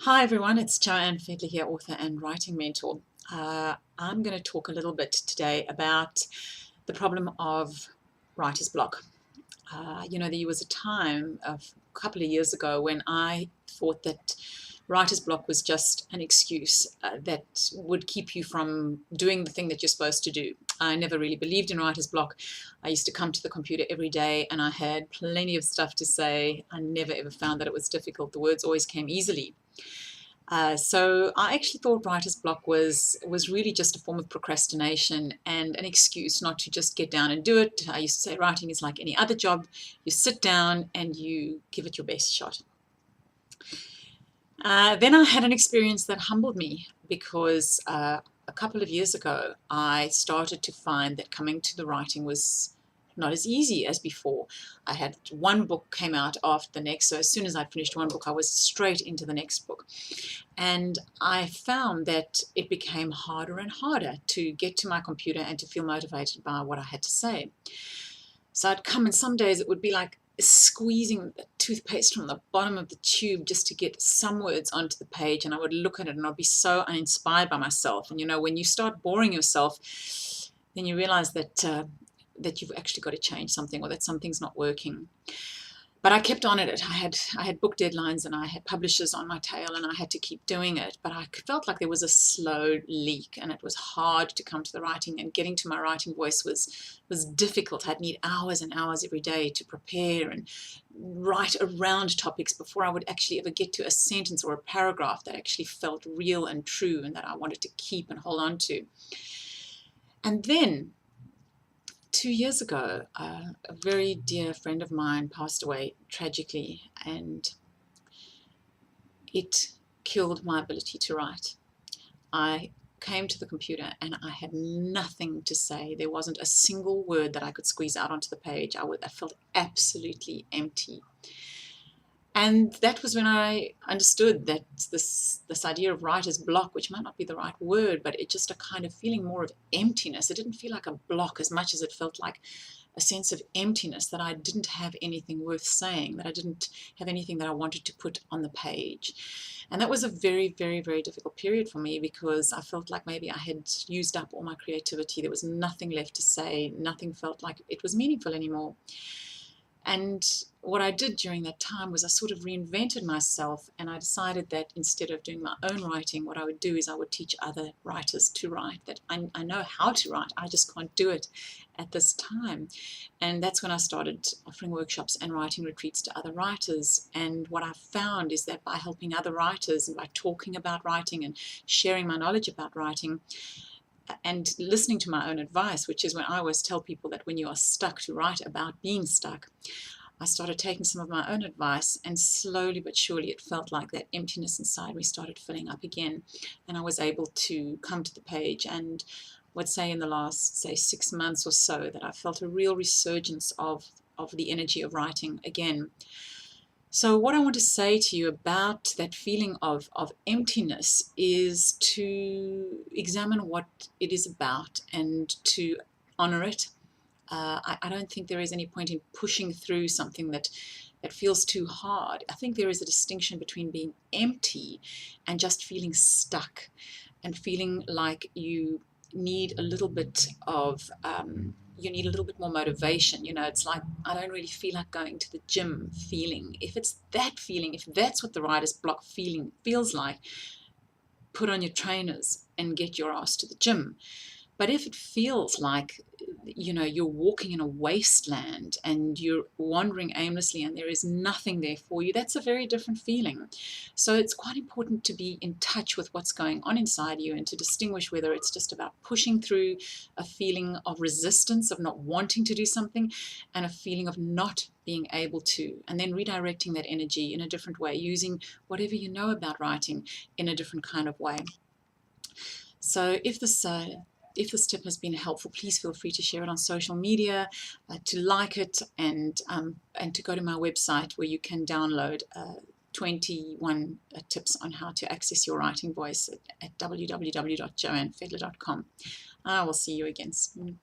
Hi everyone, it's Joanne Fedler here, author and writing mentor. I'm going to talk a little bit today about the problem of writer's block. There was a time a couple of years ago when I thought that writer's block was just an excuse that would keep you from doing the thing that you're supposed to do. I never really believed in writer's block. I used to come to the computer every day and I had plenty of stuff to say. I never ever found that it was difficult. The words always came easily. So I actually thought writer's block was really just a form of procrastination and an excuse not to just get down and do it. I used to say writing is like any other job. You sit down and you give it your best shot. Then I had an experience that humbled me because a couple of years ago I started to find that coming to the writing was not as easy as before. I had one book came out after the next, so as soon as I finished one book I was straight into the next book. And I found that it became harder and harder to get to my computer and to feel motivated by what I had to say. So I'd come, and some days it would be like squeezing the toothpaste from the bottom of the tube just to get some words onto the page, and I would look at it and I'd be so uninspired by myself. And when you start boring yourself, then you realize that you've actually got to change something, or that something's not working. But I kept on at it. I had book deadlines and I had publishers on my tail and I had to keep doing it. But I felt like there was a slow leak and it was hard to come to the writing, and getting to my writing voice was difficult. I'd need hours and hours every day to prepare and write around topics before I would actually ever get to a sentence or a paragraph that actually felt real and true and that I wanted to keep and hold on to. And then 2 years ago, a very dear friend of mine passed away tragically, and it killed my ability to write. I came to the computer and I had nothing to say. There wasn't a single word that I could squeeze out onto the page. I felt absolutely empty. And that was when I understood that this idea of writer's block, which might not be the right word, but it's just a kind of feeling more of emptiness. It didn't feel like a block as much as it felt like a sense of emptiness, that I didn't have anything worth saying, that I didn't have anything that I wanted to put on the page. And that was a very, very, very difficult period for me, because I felt like maybe I had used up all my creativity. There was nothing left to say. Nothing felt like it was meaningful anymore. And what I did during that time was I sort of reinvented myself, and I decided that instead of doing my own writing, what I would do is I would teach other writers to write. That I know how to write, I just can't do it at this time. And that's when I started offering workshops and writing retreats to other writers. And what I found is that by helping other writers and by talking about writing and sharing my knowledge about writing, and listening to my own advice, which is when I always tell people that when you are stuck, to write about being stuck, I started taking some of my own advice, and slowly but surely it felt like that emptiness inside me started filling up again, and I was able to come to the page. And would say in the last, say, 6 months or so, that I felt a real resurgence of the energy of writing again. So what I want to say to you about that feeling of emptiness is to examine what it is about and to honor it. I don't think there is any point in pushing through something that feels too hard. I think there is a distinction between being empty and just feeling stuck and feeling like you need a little bit of more motivation. It's like, I don't really feel like going to the gym feeling. If it's that feeling, if that's what the writer's block feeling feels like, put on your trainers and get your ass to the gym. But if it feels like, you're walking in a wasteland and you're wandering aimlessly and there is nothing there for you, that's a very different feeling. So it's quite important to be in touch with what's going on inside you and to distinguish whether it's just about pushing through a feeling of resistance, of not wanting to do something, and a feeling of not being able to, and then redirecting that energy in a different way, using whatever you know about writing in a different kind of way. So if this tip has been helpful, please feel free to share it on social media, to like it, and to go to my website where you can download 21 tips on how to access your writing voice at www.joannefedler.com. I will see you again soon.